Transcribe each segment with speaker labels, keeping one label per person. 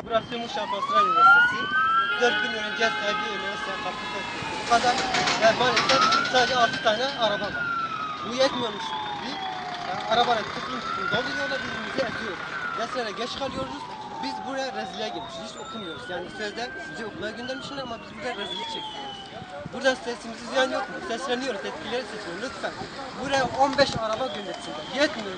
Speaker 1: Burası Muş Avrasya Üniversitesi. 4000 öğrenci sahibi üniversite kapısı. Bu kadar ve maalesef sadece 6 tane araba var. Bu yetmiyormuş gibi arabayla tıklım dolduruyorlar, birbirimizi eziyoruz. Derslere geç kalıyoruz. Biz buraya rezilliğe gelmişiz. Hiç okumuyoruz. Yani sözde bizi okula göndermişler ama biz burada rezillik çekiyoruz. Buradan sesimizi duyan yok mu? Sesleniyoruz, etkileri seçiyoruz. Lütfen. Buraya 15 araba göndersinler. Yetmiyor.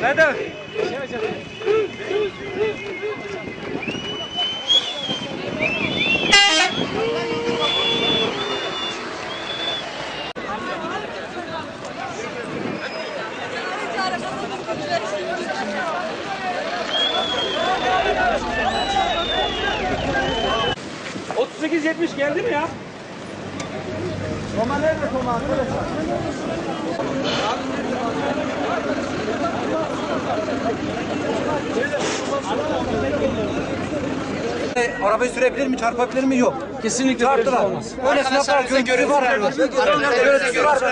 Speaker 2: Neden? 38-70 geldi mi ya? Roma nerede Roma arkadaşlar?
Speaker 3: Arabayı sürebilir mi, çarpabilir mi? Yok.
Speaker 2: Kesinlikle
Speaker 3: çarptılar. Öyle sınavlar görevi var yani.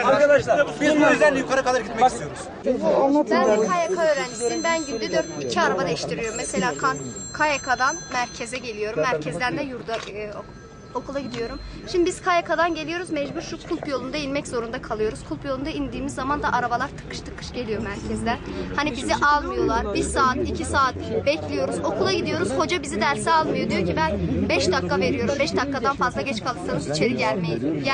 Speaker 3: Arkadaşlar biz bu yüzden yukarı kadar gitmek istiyoruz.
Speaker 4: Ben bir KYK öğrencisiyim. Ben günde 2 araba değiştiriyorum. Mesela KYK'dan merkeze geliyorum. Merkezden de yurda okula gidiyorum. Şimdi biz KYK'dan geliyoruz. Mecbur şu kulp yolunda inmek zorunda kalıyoruz. Kulp yolunda indiğimiz zaman da arabalar tıkış tıkış geliyor merkezden. Hani bizi almıyorlar. 1 saat, 2 saat bekliyoruz. Okula gidiyoruz. Hoca bizi derse almıyor. Diyor ki ben 5 dakika veriyorum. 5 dakikadan fazla geç kalırsanız içeri gelmeyin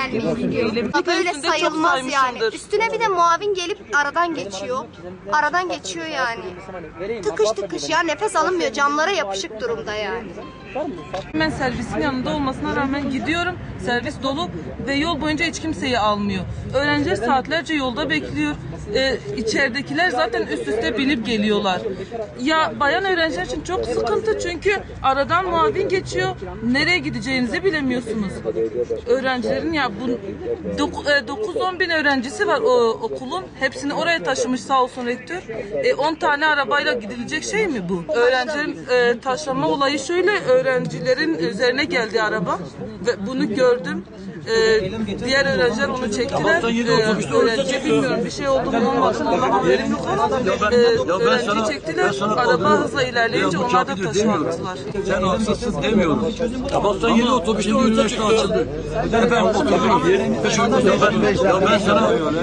Speaker 4: diyor. Böyle sayılmaz yani. Üstüne bir de muavin gelip aradan geçiyor. Aradan geçiyor yani. Tıkış tıkış ya, nefes alınmıyor. Camlara yapışık durumda yani.
Speaker 5: Ben servisin yanında olmasına rağmen gidiyorum. Servis dolu ve yol boyunca hiç kimseyi almıyor. Öğrenciler saatlerce yolda bekliyor. İçeridekiler zaten üst üste binip geliyorlar. Ya bayan öğrenciler için çok sıkıntı çünkü aradan muavin geçiyor. Nereye gideceğinizi bilemiyorsunuz. Öğrencilerin ya bu 9-10 bin öğrencisi var o okulun. Hepsini oraya taşımış sağ olsun rektör. 10 tane arabayla gidilecek şey mi bu? Öğrencilerin taşlama olayı şöyle, öğrencilerin üzerine geldi araba ve bunu gördüm. Diğer öğrenciler onu çektiler. Öğrenci bilmiyorum bir şey oldu mu olmadı mı haberim yok ama öğrenci çektiler. Araba hızla ilerleyince onlar da taşlandılar.
Speaker 6: Sen haksızsın demiyorum. Sabahtan 7 otobüste üniversite açıldı. Efendim oturdunuz.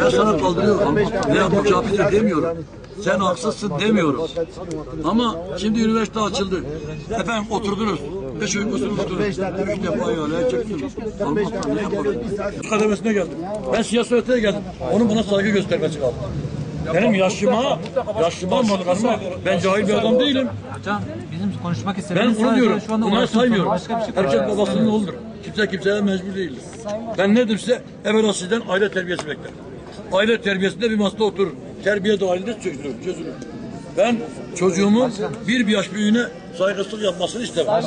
Speaker 6: Ben sana kaldırıyorum veya mükafir demiyorum. Sen haksızsın demiyorum. Ama şimdi üniversite açıldı. Efendim oturdunuz. 5 uykusunuz oturun. 3 defa yolaya çıktınız. Almaktan ne yapalım? Kademesine geldim. Ben siyasetine geldim. Onun bana saygı göstermesi lazım. Benim yaşıma makarıma, ben cahil bir adam değilim.
Speaker 7: Hocam bizim konuşmak istediğimiz
Speaker 6: ben onu diyorum. Bunları saymıyorum. Herkes
Speaker 7: var.
Speaker 6: babasının oğludur. Kimse kimseye mecbur değildir. Ben ne dedim size? Evvela sizden aile terbiyesi beklerim. Aile terbiyesinde bir masada oturur. Terbiye dahilinde çözülür. Ben çocuğumun bir yaş büyüğüne saygısızlık yapmasını istemem.